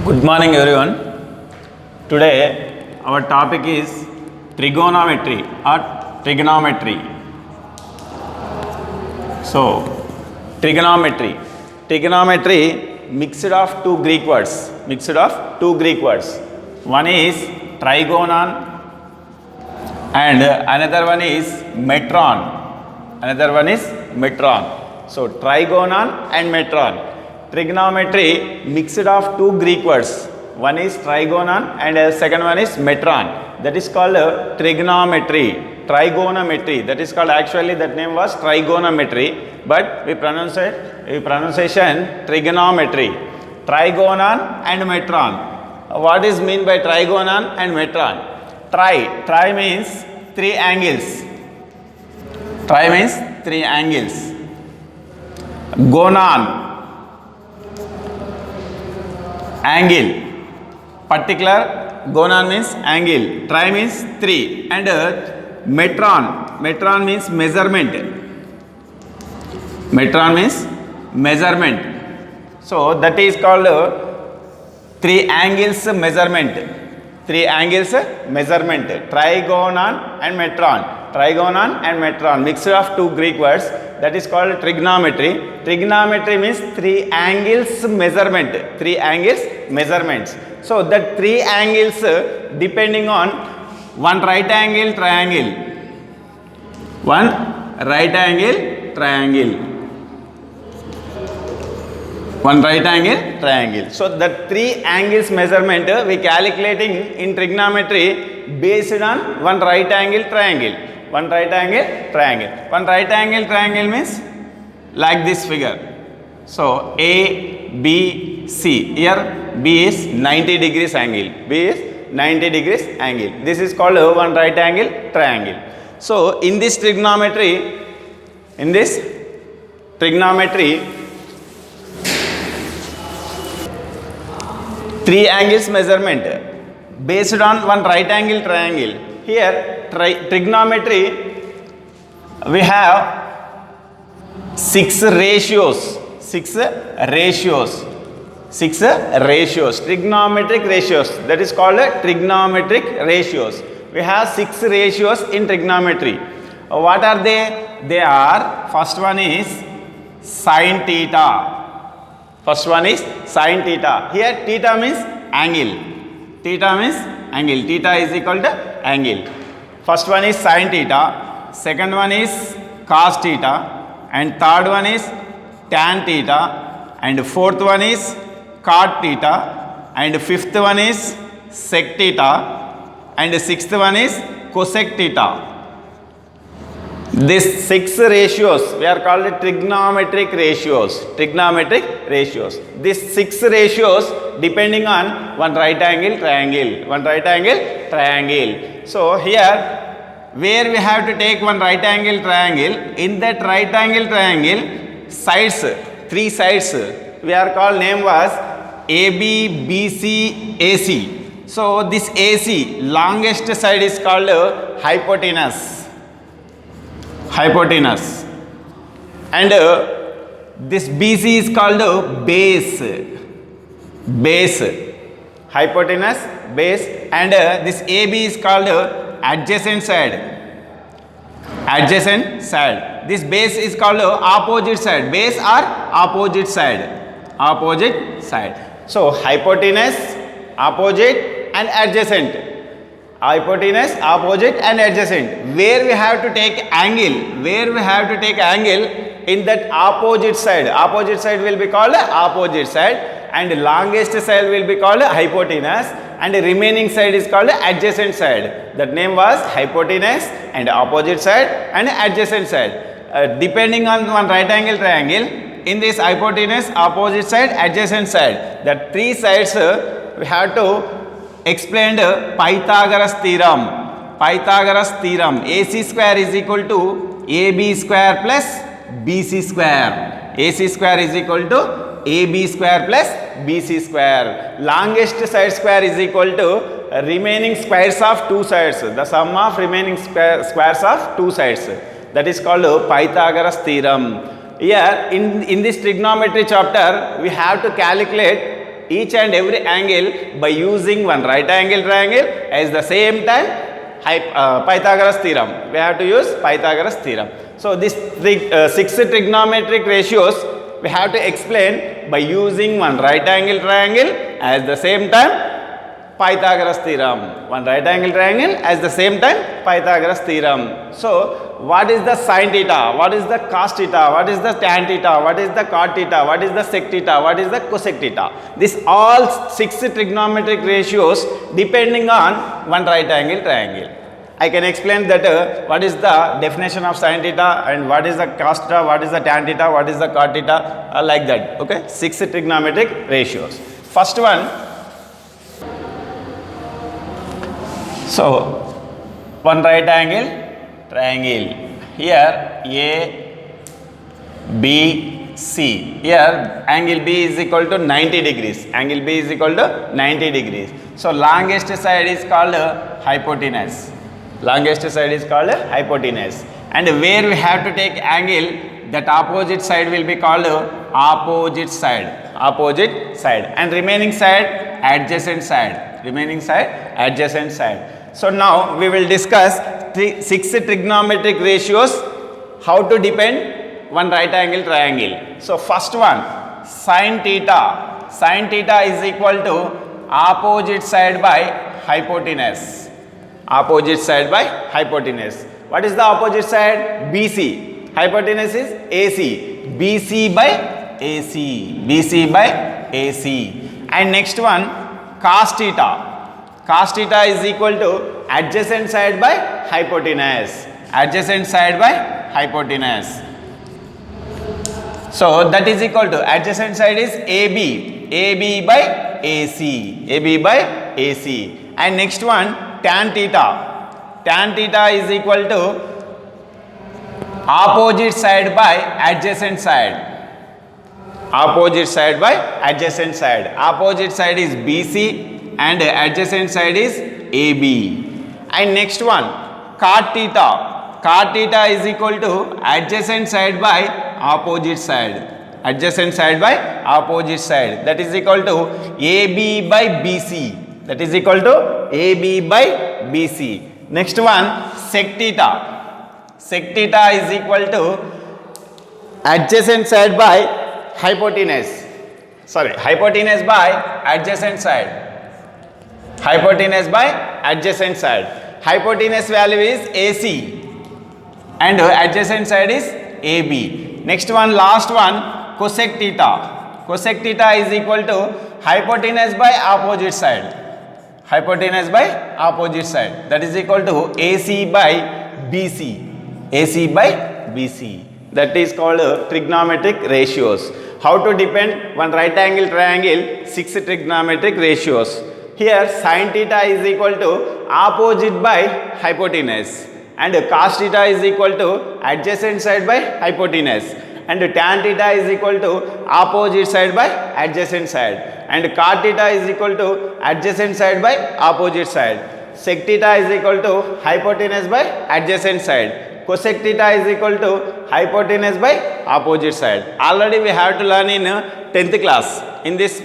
Good morning everyone. Today our topic is trigonometry or trigonometry. So trigonometry. Trigonometry mixed of two Greek words. One is trigonon and another one is metron. So trigonon and metron. Trigonometry mixed of two Greek words. One is trigonon and second one is metron. That is called trigonometry. That is called, actually that name was trigonometry, but we pronunciation trigonometry. Trigonon and metron. What is mean by trigonon and metron? Tri means three angles. Gonon, angle. Particular, gonon means angle, tri means three, and metron means measurement. So that is called three angles measurement. Trigonon and metron mixed of two Greek words. That is called trigonometry. Trigonometry means three angles measurements. So that three angles depending on one right angle triangle. So that three angles measurement we calculating in trigonometry based on one right angle triangle. One right angle triangle means like this figure. So A, B, C. Here B is 90 degrees angle. This is called one right angle triangle. So in this trigonometry, three angles measurement based on one right angle triangle. Here trigonometry we have six ratios. Trigonometric ratios. That is called trigonometric ratios. We have six ratios in trigonometry. What are they? They are, first one is sin theta. Here theta means angle. Theta is equal to angle. First one is sin theta, second one is cos theta, and third one is tan theta, and fourth one is cot theta, and fifth one is sec theta, and sixth one is cosec theta. These six ratios we are called trigonometric ratios. These six ratios depending on one right angle triangle. So here where we have to take one right angle triangle, in that right angle triangle sides, three sides we are called, name was AB, BC, AC. So this AC, longest side is called hypotenuse. And this BC is called base. Hypotenuse, base, and this AB is called adjacent side. This base is called opposite side. Base or opposite side. So hypotenuse, opposite and adjacent. Where we have to take angle, in that opposite side will be called opposite side, and longest side will be called hypotenuse, and the remaining side is called adjacent side. That name was hypotenuse and opposite side and adjacent side. Depending on one right angle triangle, in this hypotenuse, opposite side, adjacent side, that three sides we have to explain Pythagoras theorem. AC square is equal to AB square plus BC square. AC square is equal to AB square plus BC square. Longest side square is equal to remaining squares of two sides. The sum of remaining squares of two sides. That is called Pythagoras theorem. Here in this trigonometry chapter, we have to calculate each and every angle by using one right angle triangle. At the same time, Pythagoras theorem. We have to use Pythagoras theorem. So these six trigonometric ratios we have to explain by using one right angle triangle at the same time Pythagoras theorem. One right angle triangle at the same time Pythagoras theorem. So what is the sin theta? What is the cos theta? What is the tan theta? What is the cot theta? What is the sec theta? What is the cosec theta? These all six trigonometric ratios depending on one right angle triangle. I can explain that what is the definition of sin theta and what is the cos theta, what is the tan theta, what is the cot theta, like that. Okay, six trigonometric ratios. First one. So one right angle triangle. Here A, B, C. Here angle B is equal to 90 degrees. Angle B is equal to 90 degrees. So longest side is called hypotenuse. Longest side is called hypotenuse. And where we have to take angle, that opposite side will be called opposite side. Opposite side. And remaining side, adjacent side. Remaining side, adjacent side. So now we will discuss six trigonometric ratios, how to depend one right angle triangle. So first one, sin theta. Sin theta is equal to opposite side by hypotenuse. Opposite side by hypotenuse. What is the opposite side? BC. Hypotenuse is AC. BC by AC. BC by AC. And next one, cos theta. Cos theta is equal to adjacent side by hypotenuse. Adjacent side by hypotenuse. So that is equal to adjacent side is AB. AB by AC. AB by AC. And next one, tan theta. Tan theta is equal to opposite side by adjacent side. Opposite side by adjacent side. Opposite side is BC and adjacent side is AB. And next one, cot theta. Cot theta is equal to adjacent side by opposite side. Adjacent side by opposite side. That is equal to AB by BC. That is equal to AB by BC. Next one, sec theta. Sec theta is equal to adjacent side by hypotenuse. Sorry, hypotenuse by adjacent side. Hypotenuse by adjacent side. Hypotenuse value is AC and adjacent side is AB. Next one, last one, cosec theta. Cosec theta is equal to hypotenuse by opposite side. Hypotenuse by opposite side. That is equal to AC by BC. AC by BC. That is called trigonometric ratios. How to depend one right angle triangle, six trigonometric ratios. Here sin theta is equal to opposite by hypotenuse and cos theta is equal to adjacent side by hypotenuse and tan theta is equal to opposite side by adjacent side and cot theta is equal to adjacent side by opposite side. Sec theta is equal to hypotenuse by adjacent side. Cosec theta is equal to hypotenuse by opposite side. Already we have to learn in 10th class. In this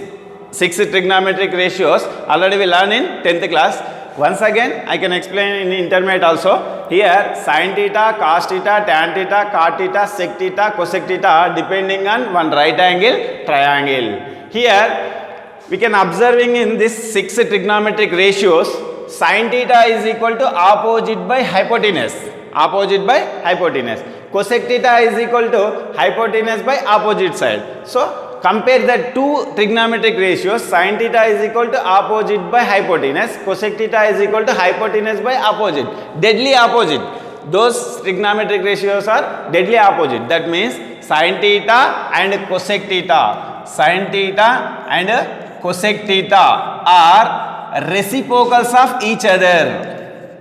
six trigonometric ratios already we learn in 10th class. Once again I can explain in intermediate also. Here sin theta, cos theta, tan theta, cot theta, sec theta, cosec theta depending on one right angle triangle. Here we can observing in this six trigonometric ratios, sin theta is equal to opposite by hypotenuse. Opposite by hypotenuse. Cosec theta is equal to hypotenuse by opposite side. So compare the two trigonometric ratios. Sin theta is equal to opposite by hypotenuse. Cosec theta is equal to hypotenuse by opposite. Deadly opposite. Those trigonometric ratios are deadly opposite. That means sin theta and cosec theta. Sin theta and cosec theta are reciprocals of each other.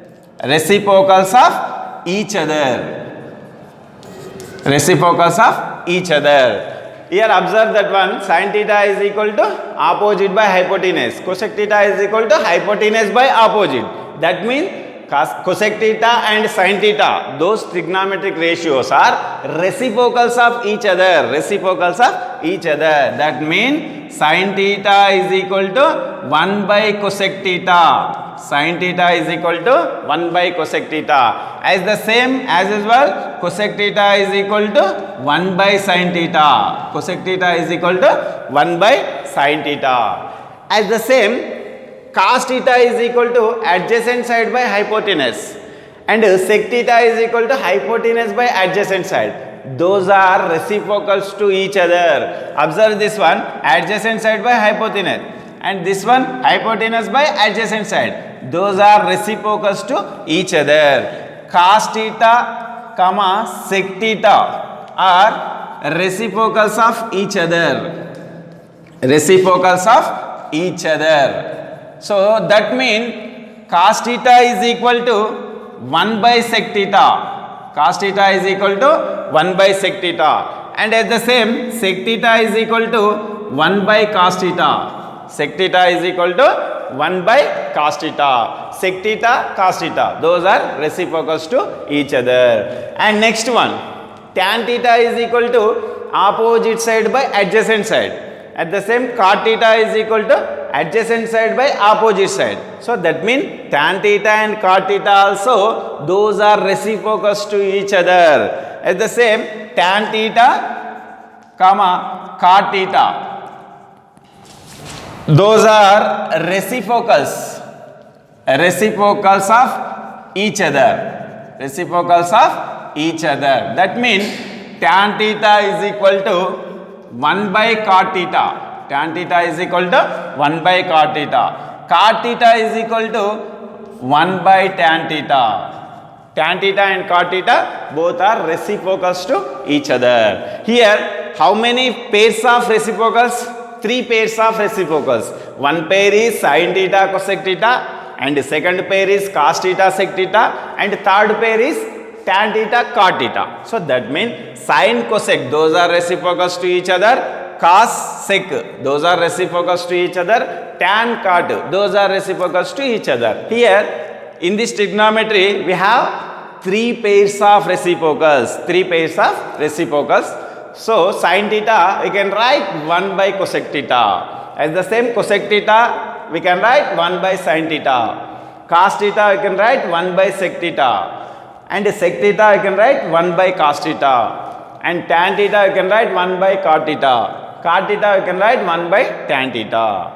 Reciprocals of each other. Reciprocals of each other. Here observe that one, sin theta is equal to opposite by hypotenuse. Cosec theta is equal to hypotenuse by opposite. That means cosec theta and sin theta, those trigonometric ratios are reciprocals of each other, reciprocals of each other. That means sin theta is equal to 1 by cosec theta, sin theta is equal to 1 by cosec theta. As the same as well, cosec theta is equal to 1 by sin theta, cosec theta is equal to 1 by sin theta. As the same, cos theta is equal to adjacent side by hypotenuse, and sec theta is equal to hypotenuse by adjacent side. Those are reciprocals to each other. Observe this one, adjacent side by hypotenuse, and this one hypotenuse by adjacent side. Those are reciprocals to each other. Cos theta comma sec theta are reciprocals of each other, reciprocals of each other. So that means cos theta is equal to 1 by sec theta, cos theta is equal to 1 by sec theta, and at the same sec theta is equal to 1 by cos theta, sec theta is equal to 1 by cos theta, sec theta, cos theta, those are reciprocals to each other. And next one, tan theta is equal to opposite side by adjacent side. At the same, cot theta is equal to adjacent side by opposite side. So that means tan theta and cot theta also, those are reciprocals to each other. At the same, tan theta comma cot theta, those are reciprocals, reciprocals of each other, reciprocals of each other. That means tan theta is equal to 1 by cot theta, tan theta is equal to 1 by cot theta, cot theta is equal to 1 by tan theta. Tan theta and cot theta both are reciprocals to each other. Here, how many pairs of reciprocals? 3 pairs of reciprocals. One pair is sin theta cosec theta, and second pair is cos theta sec theta, and third pair is tan theta cot theta. So that means sin cosec, those are reciprocals to each other, cos sec, those are reciprocals to each other, tan cot, those are reciprocals to each other. Here in this trigonometry we have 3 pairs of reciprocals, 3 pairs of reciprocals. So sin theta we can write 1 by cosec theta, as the same cosec theta we can write 1 by sin theta, cos theta we can write 1 by sec theta, and sec theta I can write 1 by cos theta, and tan theta I can write 1 by cot theta, cot theta I can write 1 by tan theta.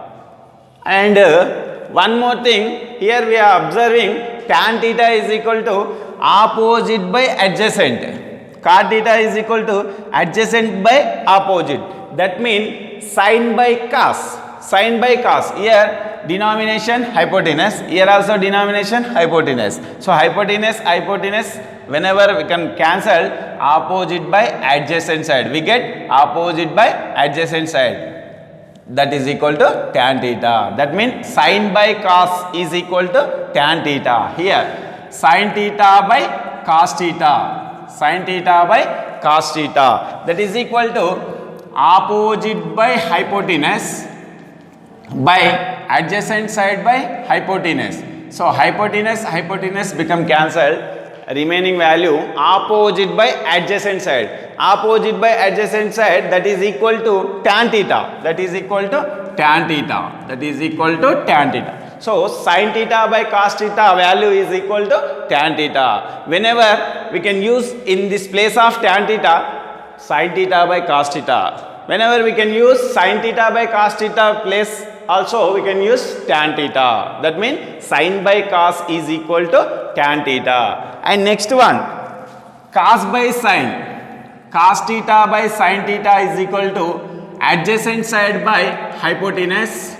And one more thing, here we are observing tan theta is equal to opposite by adjacent, cot theta is equal to adjacent by opposite. That means sin by cos, sin by cos, here denomination hypotenuse, here also denomination hypotenuse. So hypotenuse, hypotenuse, whenever we can cancel opposite by adjacent side, we get opposite by adjacent side, that is equal to tan theta. That means sin by cos is equal to tan theta. Here sin theta by cos theta, sin theta by cos theta, that is equal to opposite by hypotenuse by adjacent side by hypotenuse. So hypotenuse, hypotenuse become cancelled, remaining value opposite by adjacent side, opposite by adjacent side, that is equal to tan theta, that is equal to tan theta, that is equal to tan theta. So sin theta by cos theta value is equal to tan theta. Whenever we can use in this place of tan theta, sin theta by cos theta. Whenever we can use sin theta by cos theta place, also we can use tan theta. That means sin by cos is equal to tan theta. And next one, cos by sin, cos theta by sin theta is equal to adjacent side by hypotenuse.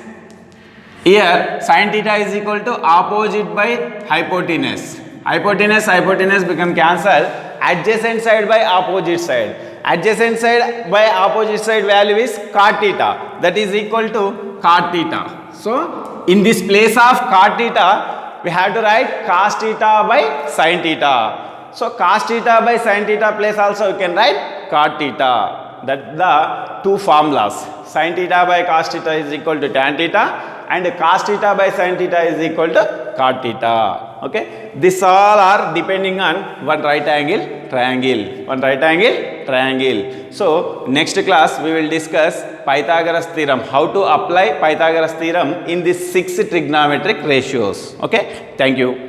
Here sin theta is equal to opposite by hypotenuse. Hypotenuse, hypotenuse become cancelled, adjacent side by opposite side. Adjacent side by opposite side value is cot theta, that is equal to cot theta. So in this place of cot theta, we have to write cos theta by sin theta. So cos theta by sin theta place also we can write cot theta. That the two formulas. Sin theta by cos theta is equal to tan theta, and cos theta by sin theta is equal to cot theta. Okay, this all are depending on one right angle triangle, one right angle triangle. So next class we will discuss Pythagoras theorem, how to apply Pythagoras theorem in these 6 trigonometric ratios. Okay, thank you.